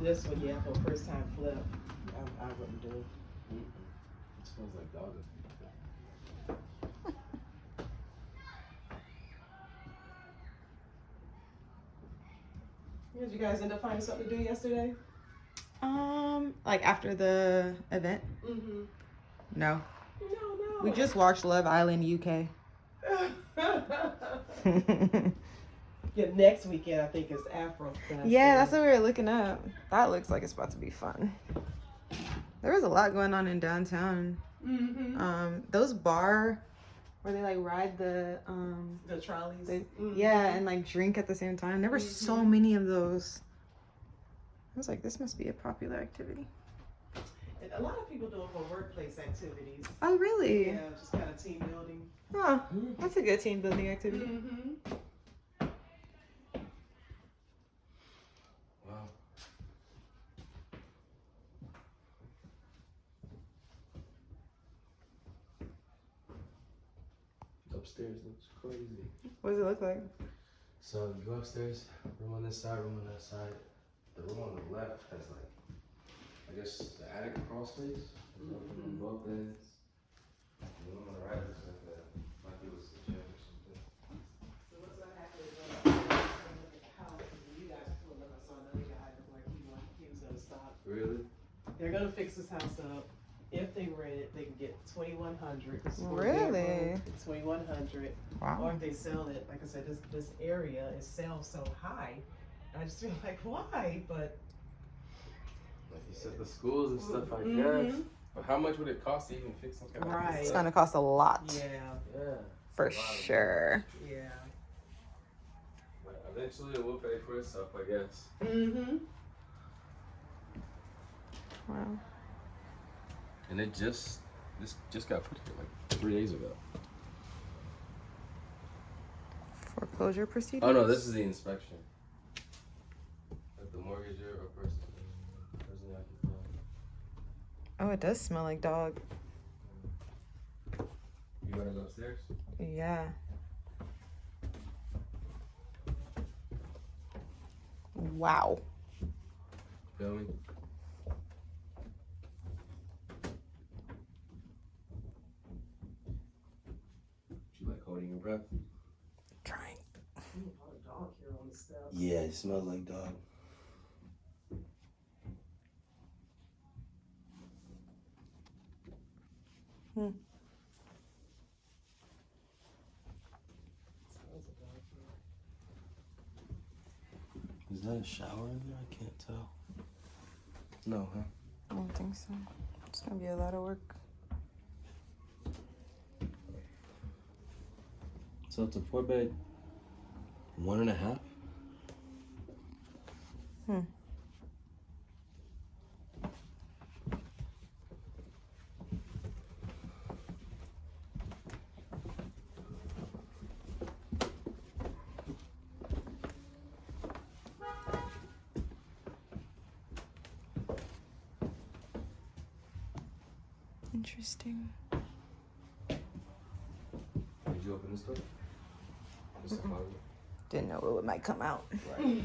This one, yeah, for a first time flip, I wouldn't do. It smells like dog. Did you guys end up finding something to do yesterday? Like after the event? Mm-hmm. No. No. We just watched Love Island UK. Yeah, next weekend I think is Afro Fest. Yeah, that's what we were looking up. That looks like it's about to be fun. There was a lot going on in downtown. Mm-hmm. Those bar where they like ride the trolleys. Yeah, and like drink at the same time. There were so many of those. I was like, this must be a popular activity. And a lot of people do it for workplace activities. Oh, really? Yeah, just kind of team building. Oh, that's a good team building activity. Mm-hmm. Wow. Upstairs looks crazy. What does it look like? So you go upstairs, room on this side, room on that side. The room on the left has like, I guess the attic crawl space. On both ends. The room on the right looks like like it was a shed or something. So what's gonna happen is look at the house, and you guys pull up. I saw another guy that like he was gonna stop. Really? They're gonna fix this house up. If they rent it, they can get $2,100. Really? $2,100. Wow. Or if they sell it, like I said, this area is sells so high. I just feel like why? But Like you said, the schools and stuff like that. But how much would it cost to even fix something like Right. this? It's gonna cost a lot. yeah. For sure. Yeah. But eventually it will pay for itself, I guess. Mm-hmm. Wow. And it just got put here like 3 days ago. Foreclosure proceedings? Oh no, this is the inspection. Like the mortgager or person occupied. Oh, it does smell like dog. You wanna go upstairs? Yeah. Wow. Feel me? You like holding your breath? Trying. All the dog hair on the steps. Yeah, it smells like dog. Is that a shower in there? I can't tell. No, huh? I don't think so. It's gonna be a lot of work. So it's a 4-bed, 1.5. Interesting. Did you open this door? Just a closet. Didn't know it might come out. Right.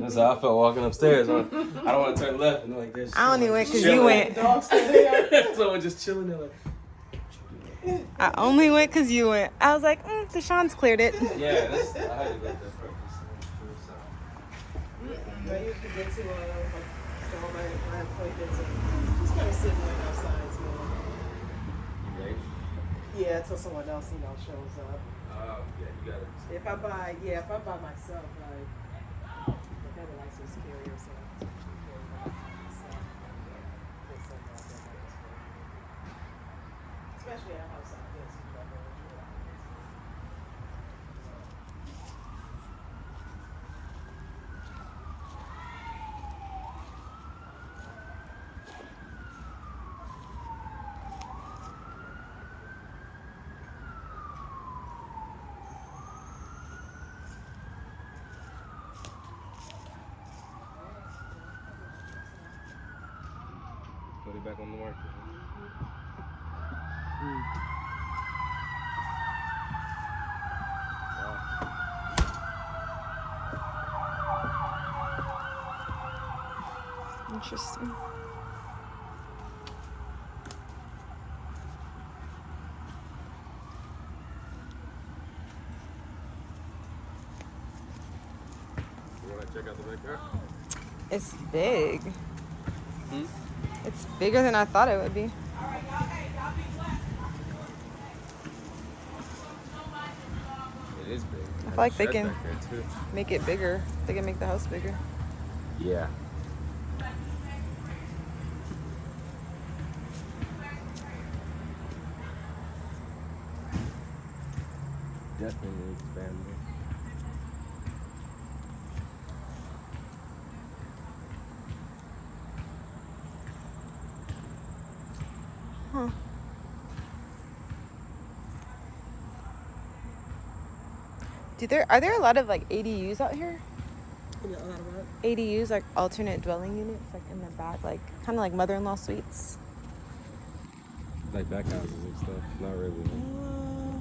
That's how I felt walking upstairs. I don't want to turn left and like this. I only went because chilling. you went. Dog still there. Someone just chilling there like. I only went because you went. I was like, Deshaun's cleared it. Yeah, that's. I had to go there first. I used to get to so my appointments and just kind of sitting right outside, so Right? yeah, until someone else, shows up. Yeah, you got it. If I buy myself, I have a license carrier, so I carry myself. Especially at a house like this, you know, Put it back on the market. Interesting. You wanna check out the backyard? It's big. It's bigger than I thought it would be. It is big. I feel like they can Back there too. make it bigger. They can make the house bigger. Yeah. Definitely expand this. Huh. Are there a lot of like ADUs out here? A lot of what? ADUs, like alternate dwelling units, like in the back, like kind of like mother-in-law suites. Like back houses and stuff. Not really.